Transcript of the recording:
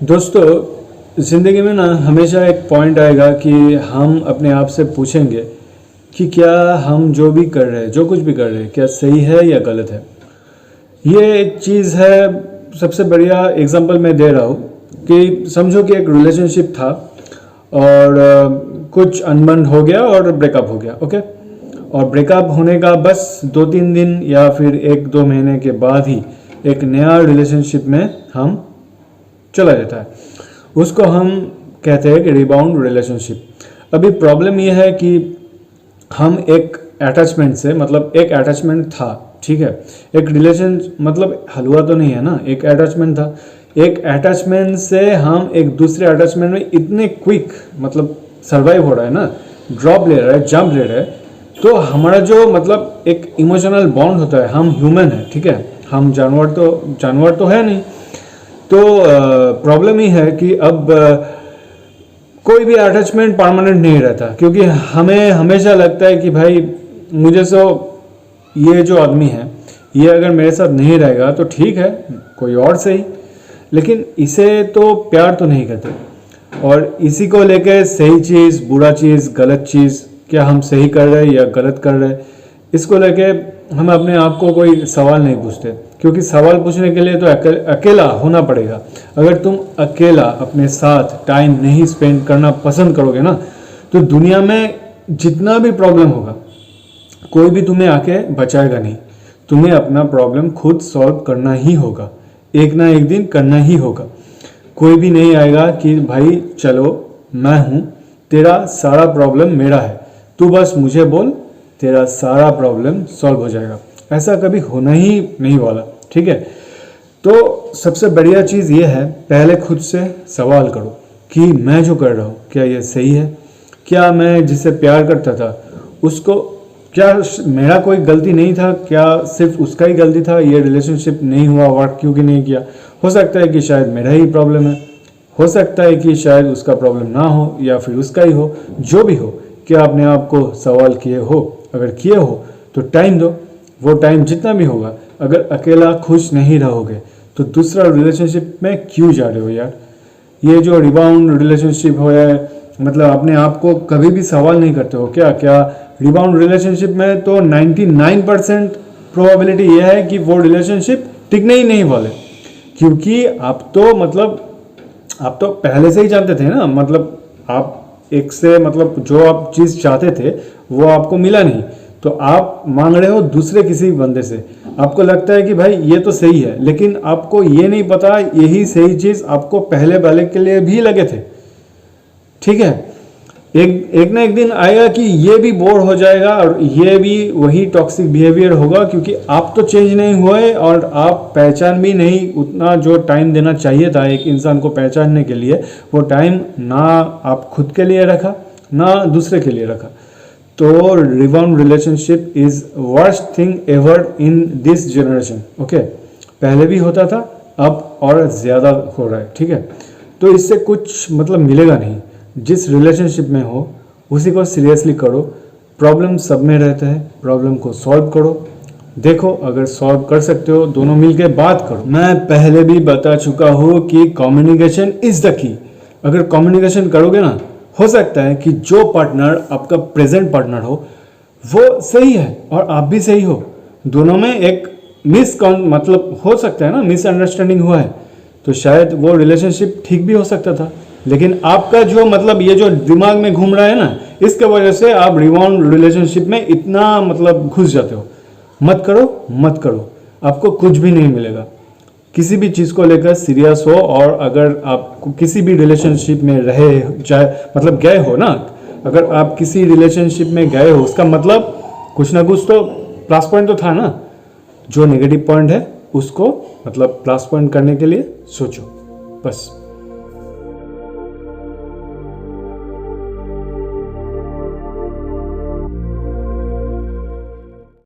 दोस्तों, ज़िंदगी में ना हमेशा एक पॉइंट आएगा कि हम अपने आप से पूछेंगे कि क्या हम जो भी कर रहे हैं, जो कुछ भी कर रहे हैं, क्या सही है या गलत है। ये एक चीज़ है। सबसे बढ़िया एग्जांपल मैं दे रहा हूँ कि समझो कि एक रिलेशनशिप था और कुछ अनबन हो गया और ब्रेकअप हो गया। ओके, और ब्रेकअप होने का बस 2-3 दिन या फिर 1-2 महीने के बाद ही एक नया रिलेशनशिप में हम चला जाता है। उसको हम कहते हैं कि रिबाउंड रिलेशनशिप। अभी प्रॉब्लम यह है कि हम एक अटैचमेंट से, मतलब एक अटैचमेंट था, ठीक है, एक रिलेशन, मतलब हलवा तो नहीं है ना, एक अटैचमेंट था। एक अटैचमेंट से हम एक दूसरे अटैचमेंट में इतने क्विक मतलब सर्वाइव हो रहा है ना, ड्रॉप ले रहा है, जंप ले रहा है। तो हमारा जो मतलब एक इमोशनल बॉन्ड होता है, हम ह्यूमन है, ठीक है, हम जानवर तो है नहीं। तो प्रॉब्लम ही है कि अब कोई भी अटैचमेंट परमानेंट नहीं रहता, क्योंकि हमें हमेशा लगता है कि भाई मुझे तो ये जो आदमी है ये अगर मेरे साथ नहीं रहेगा तो ठीक है, कोई और सही, लेकिन इसे तो प्यार तो नहीं करते। और इसी को लेकर सही चीज़, बुरा चीज़, गलत चीज़, क्या हम सही कर रहे हैं या गलत कर रहे हैं, इसको लेके हम अपने आप को कोई सवाल नहीं पूछते, क्योंकि सवाल पूछने के लिए तो अकेला होना पड़ेगा। अगर तुम अकेला अपने साथ टाइम नहीं स्पेंड करना पसंद करोगे ना, तो दुनिया में जितना भी प्रॉब्लम होगा कोई भी तुम्हें आके बचाएगा नहीं। तुम्हें अपना प्रॉब्लम खुद सॉल्व करना ही होगा, एक ना एक दिन करना ही होगा। कोई भी नहीं आएगा कि भाई चलो मैं हूँ, तेरा सारा प्रॉब्लम मेरा है, तू बस मुझे बोल, तेरा सारा प्रॉब्लम सॉल्व हो जाएगा। ऐसा कभी होना ही नहीं वाला, ठीक है। तो सबसे बढ़िया चीज़ ये है, पहले खुद से सवाल करो कि मैं जो कर रहा हूँ क्या ये सही है। क्या मैं जिससे प्यार करता था उसको, क्या मेरा कोई गलती नहीं था, क्या सिर्फ उसका ही गलती था, ये रिलेशनशिप नहीं हुआ, वर्क क्योंकि नहीं किया। हो सकता है कि शायद मेरा ही प्रॉब्लम है, हो सकता है कि शायद उसका प्रॉब्लम ना हो या फिर उसका ही हो। जो भी हो, क्या अपने आप को सवाल किए हो? अगर किए हो तो टाइम दो। वो टाइम जितना भी होगा, अगर अकेला खुश नहीं रहोगे तो दूसरा रिलेशनशिप में क्यों जा रहे हो यार। ये जो रिबाउंड रिलेशनशिप हो या मतलब अपने आप को कभी भी सवाल नहीं करते हो क्या रिबाउंड रिलेशनशिप में तो 99% प्रोबेबिलिटी ये है कि वो रिलेशनशिप टिकने ही नहीं वाले, क्योंकि आप तो पहले से ही जानते थे ना, मतलब आप एक से मतलब जो आप चीज़ चाहते थे वो आपको मिला नहीं, तो आप मांग रहे हो दूसरे किसी बंदे से। आपको लगता है कि भाई ये तो सही है, लेकिन आपको ये नहीं पता यही सही चीज़ आपको पहले वाले के लिए भी लगे थे, ठीक है। एक ना एक दिन आएगा कि ये भी बोर हो जाएगा और ये भी वही टॉक्सिक बिहेवियर होगा, क्योंकि आप तो चेंज नहीं हुए और आप पहचान भी नहीं उतना जो टाइम देना चाहिए था एक इंसान को पहचानने के लिए, वो टाइम ना आप खुद के लिए रखा ना दूसरे के लिए रखा। तो rebound relationship is worst thing ever in this generation. Okay, पहले भी होता था, अब और ज़्यादा हो रहा है, ठीक है। तो इससे कुछ मतलब मिलेगा नहीं। जिस रिलेशनशिप में हो उसी को सीरियसली करो। प्रॉब्लम सब में रहता है, प्रॉब्लम को सॉल्व करो। देखो अगर सॉल्व कर सकते हो, दोनों मिलके बात करो। मैं पहले भी बता चुका हूँ कि कम्युनिकेशन इज द की। अगर कम्युनिकेशन करोगे ना, हो सकता है कि जो पार्टनर आपका प्रेजेंट पार्टनर हो वो सही है और आप भी सही हो, दोनों में एक मतलब हो सकता है ना, मिसअंडरस्टैंडिंग हुआ है, तो शायद वो रिलेशनशिप ठीक भी हो सकता था। लेकिन आपका जो मतलब ये जो दिमाग में घूम रहा है ना, इसके वजह से आप रिबाउंड रिलेशनशिप में इतना मतलब घुस जाते हो। मत करो, आपको कुछ भी नहीं मिलेगा। किसी भी चीज़ को लेकर सीरियस हो, और अगर आप किसी भी रिलेशनशिप में रहे चाहे मतलब गए हो ना, अगर आप किसी रिलेशनशिप में गए हो उसका मतलब कुछ ना कुछ तो प्लस पॉइंट तो था ना। जो नेगेटिव पॉइंट है उसको मतलब प्लस पॉइंट करने के लिए सोचो बस।